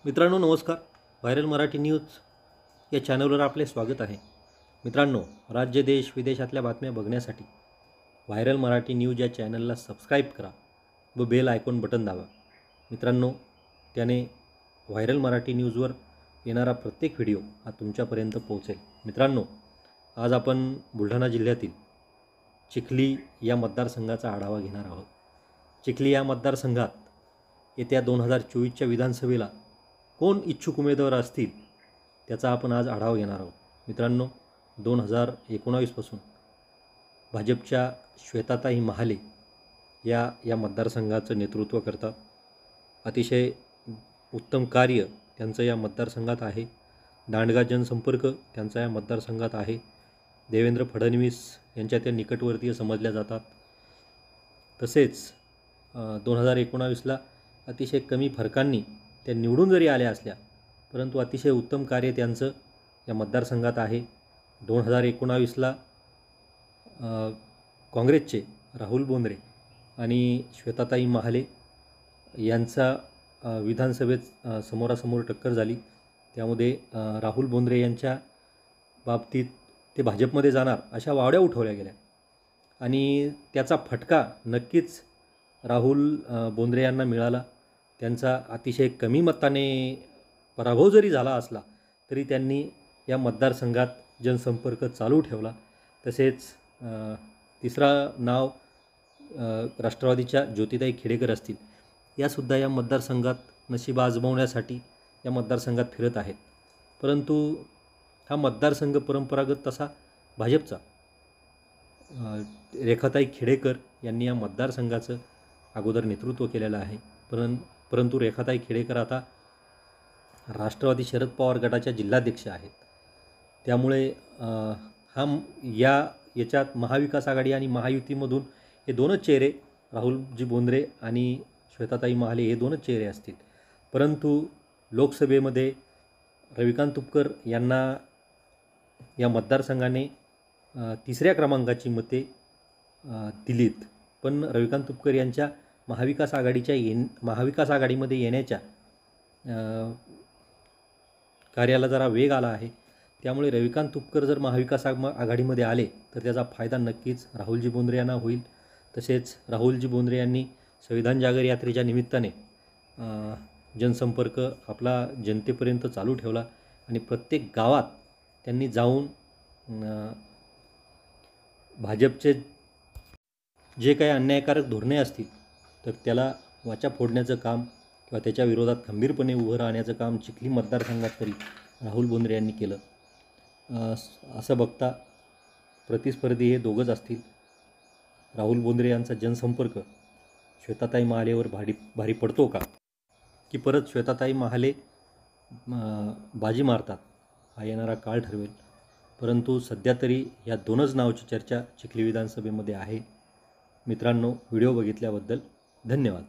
मित्रांनो नमस्कार. Viral Marathi news या चॅनलवर आपले स्वागत आहे. मित्रांनो, राज्य देश विदेशातल्या बातम्या बघण्यासाठी व्हायरल मराठी न्यूज या चॅनलला सबस्क्राईब करा व बेल आयकॉन बटन दाबा. मित्रांनो, त्याने व्हायरल मराठी न्यूजवर येणारा प्रत्येक व्हिडिओ हा तुमच्यापर्यंत पोहोचेल. मित्रांनो, आज आपण बुलढाणा जिल्ह्यातील चिखली या मतदारसंघाचा आढावा घेणार आहोत. चिखली या मतदारसंघात येत्या 2024च्या विधानसभेला कोण इच्छुक उमेदवार असतील त्याचा आपण आज आढावा घेणार आहोत. मित्रांनो, 2019पासून भाजपच्या श्वेताताई महाले या मतदारसंघाचं नेतृत्व करतात. अतिशय उत्तम कार्य त्यांचं या मतदारसंघात आहे. दांडगा जनसंपर्क त्यांचा या मतदारसंघात आहे. देवेंद्र फडणवीस यांच्या त्या निकटवर्तीय समजल्या जातात. तसेच 2019ला अतिशय कमी फरकांनी त्या निवडून जरी आल्या असल्या परंतु अतिशय उत्तम कार्य त्यांचं या मतदारसंघात आहे. 2019ला काँग्रेसचे राहुल बोंद्रे आणि श्वेताताई महाले यांचा विधानसभेत समोरासमोर टक्कर झाली. त्यामध्ये राहुल बोंद्रे यांच्या बाबतीत ते भाजपमध्ये जाणार अशा वावड्या उठवल्या गेल्या आणि त्याचा फटका नक्कीच राहुल बोंद्रे यांना मिळाला. त्यांचा अतिशय कमी मताने पराभव जरी झाला असला तरी त्यांनी या मतदारसंघात जनसंपर्क चालू ठेवला. तसेच तिसरा नाव राष्ट्रवादीच्या ज्योतिताई खेडेकर असतील, यासुद्धा या मतदारसंघात नशीब आजमावण्यासाठी या मतदारसंघात फिरत आहेत. परंतु हा मतदारसंघ परंपरागत तसा भाजपचा. रेखाताई खेडेकर यांनी या मतदारसंघाचं अगोदर नेतृत्व केलेलं आहे. परंतु रेखाताई खेडेकर आता राष्ट्रवादी शरद पवार गटाच्या जिल्हाध्यक्ष आहेत. त्यामुळे याच्यात महाविकास आघाडी आणि महायुतीमधून हे दोनच चेहरे, राहुलजी बोंद्रे आणि श्वेताताई महाले हे दोनच चेहरे असतील. परंतु लोकसभेमध्ये रविकांत तुपकर यांना या मतदारसंघाने तिसऱ्या क्रमांकाची मते दिलीत. पण रविकांत तुपकर यांच्या महाविकास आघाडीमध्ये येण्याच्या कार्याला जरा वेग आला आहे. त्यामुळे रविकांत तुपकर जर महाविकास आघाडीमध्ये आले तर त्याचा फायदा नक्कीच राहुलजी बोंद्रे यांना होईल. तसेच राहुलजी बोंद्रे यांनी संविधान जागर यात्रेच्या निमित्ताने जनसंपर्क आपला जनतेपर्यंत चालू ठेवला आणि प्रत्येक गावात त्यांनी जाऊन भाजपचे जे काही अन्यायकारक धोरणे असतील तर त्याला वाचा फोडण्याचं काम किंवा त्याच्या विरोधात खंबीरपणे उभं राहण्याचं काम चिखली मतदारसंघात तरी राहुल बोंद्रे यांनी केलं. असं बघता प्रतिस्पर्धी हे दोघंच असतील. राहुल बोंद्रे यांचा जनसंपर्क श्वेताताई महालेवर भारी पडतो का, की परत श्वेताताई महाले बाजी मारतात, हा येणारा काळ ठरवेल. परंतु सध्या तरी या दोनच नावाची चर्चा चिखली विधानसभेमध्ये आहे. मित्रांनो, व्हिडिओ बघितल्याबद्दल धन्यवाद.